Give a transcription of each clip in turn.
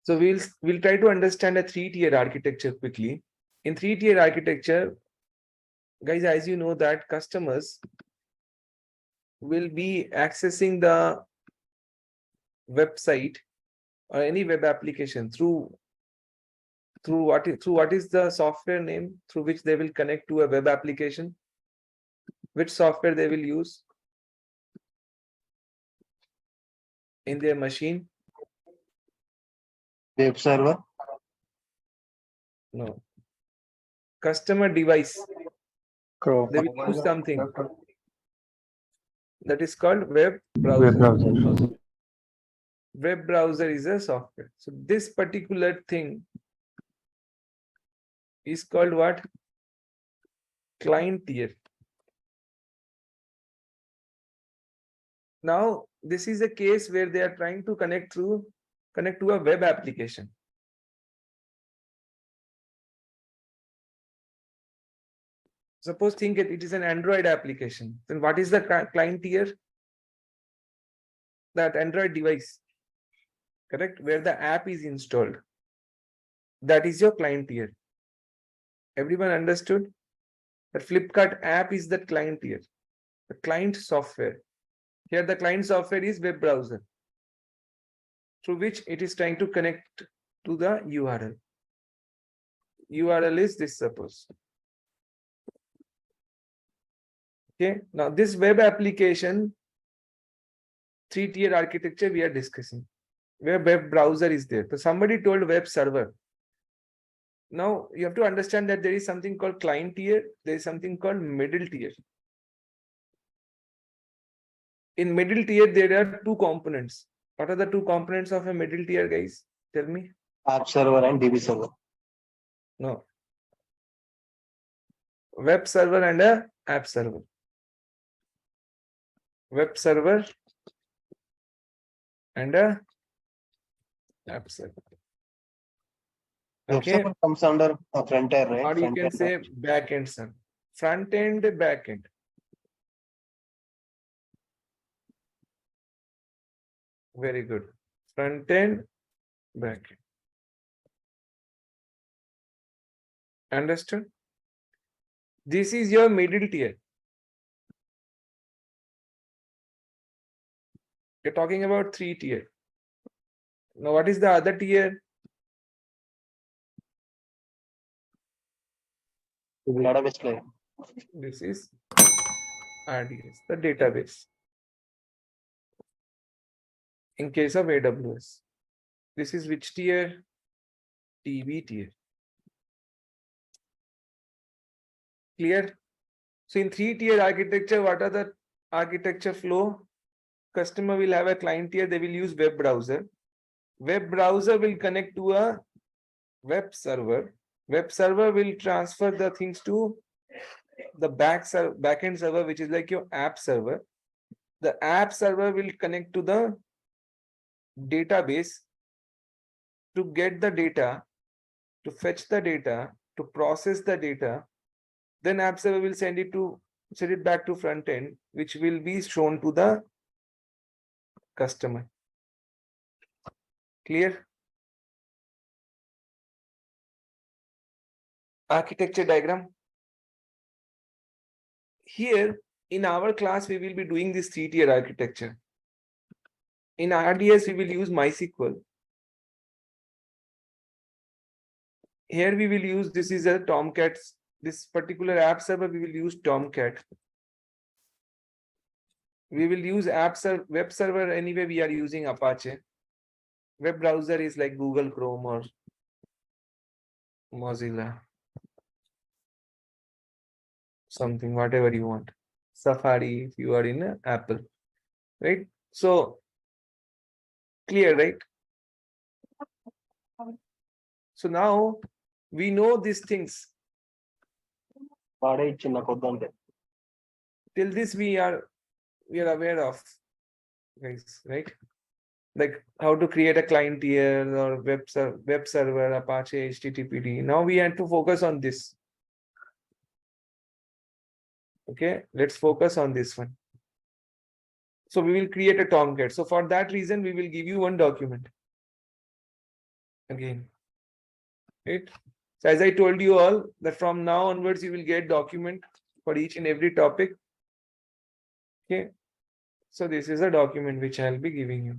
So we'll try to understand a 3-tier architecture quickly. In 3-tier architecture, guys, as you know that customers will be accessing the website or any web application through what is the software name through which they will connect to a web application? Which software they will use in their machine? Web server. No. Customer device. Chrome. They will use something that is called web browser. Web browser. Web browser is a software. So this particular thing is called what? Client tier. Now, this is a case where they are trying to connect to a web application. Suppose think it is an Android application. Then what is the client tier? That Android device, correct? Where the app is installed. That is your client tier. Everyone understood? The Flipkart app is the client tier. The client software. Here the client software is web browser, through which it is trying to connect to the URL. URL is this, suppose. Okay, now this web application 3-tier architecture we are discussing, where web browser is there. So somebody told web server. Now you have to understand that there is something called client tier, there is something called middle tier. In middle tier, there are 2 components. What are the 2 components of a middle tier, guys? Tell me. App server and DB server. No. Web server and a app server. Web server and a app server. Web Okay. server comes under a front end, right? Or you Front can end, say right? back end server. Front end, back end. Very good. Front end, back end. Understood? This is your middle tier. You're talking about 3 tier. Now, what is the other tier? Database layer. This is RDS, the database. In case of AWS, this is which tier? DB tier. Clear? So in 3-tier architecture, what are the architecture flow? Customer will have a client tier, they will use web browser. Web browser will connect to a web server. Web server will transfer the things to the backend server, which is like your app server. The app server will connect to the database to get the data, to fetch the data, to process the data. Then app server will send it back to front end, which will be shown to the customer. Clear? Architecture diagram. Here in our class, we will be doing this 3-tier architecture. In RDS, we will use MySQL. Here we will use, this is a Tomcat. This particular app server, we will use Tomcat. We will use web server anyway, we are using Apache. Web browser is like Google Chrome or Mozilla. Something, whatever you want. Safari, if you are in Apple. Right? So, clear, right? So now we know these things. Till this we are aware of, guys, right? Like how to create a client tier or web server, Apache, HTTPD. Now we have to focus on this. Okay, let's focus on this one. So we will create a Tomcat. So for that reason, we will give you one document. again. Right? So as I told you all that from now onwards you will get document for each and every topic. Okay. So this is a document which I'll be giving you.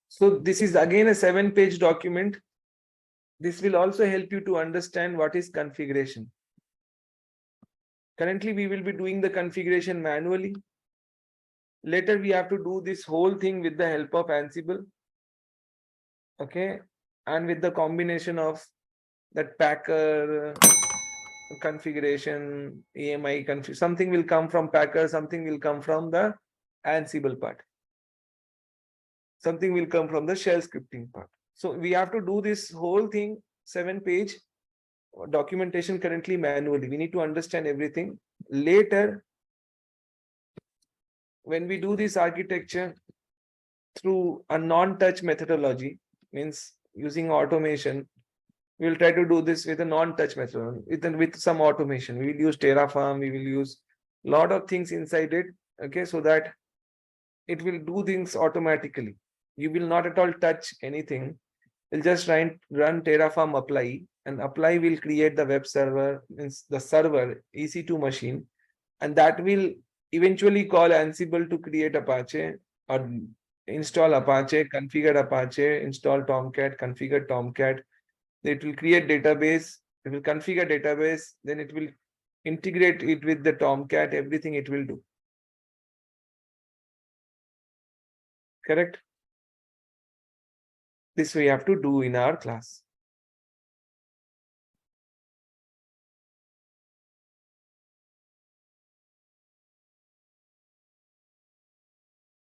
So this is again a 7-page document. This will also help you to understand what is configuration. Currently, we will be doing the configuration manually. Later, we have to do this whole thing with the help of Ansible. Okay. And with the combination of that Packer configuration, EMI config, something will come from Packer, something will come from the Ansible part. Something will come from the shell scripting part. So we have to do this whole thing, 7-page documentation currently manually. We need to understand everything. Later, when we do this architecture through a non-touch methodology, means using automation, we'll try to do this with a non-touch method, with some automation. We will use Terraform, we will use a lot of things inside it, okay, so that it will do things automatically. You will not at all touch anything. You'll just run Terraform apply, and apply will create the web server, means the server EC2 machine, and that will eventually call Ansible to create Apache or install Apache, configure Apache, install Tomcat, configure Tomcat. It will create database, it will configure database, then it will integrate it with the Tomcat, everything it will do. Correct? This we have to do in our class.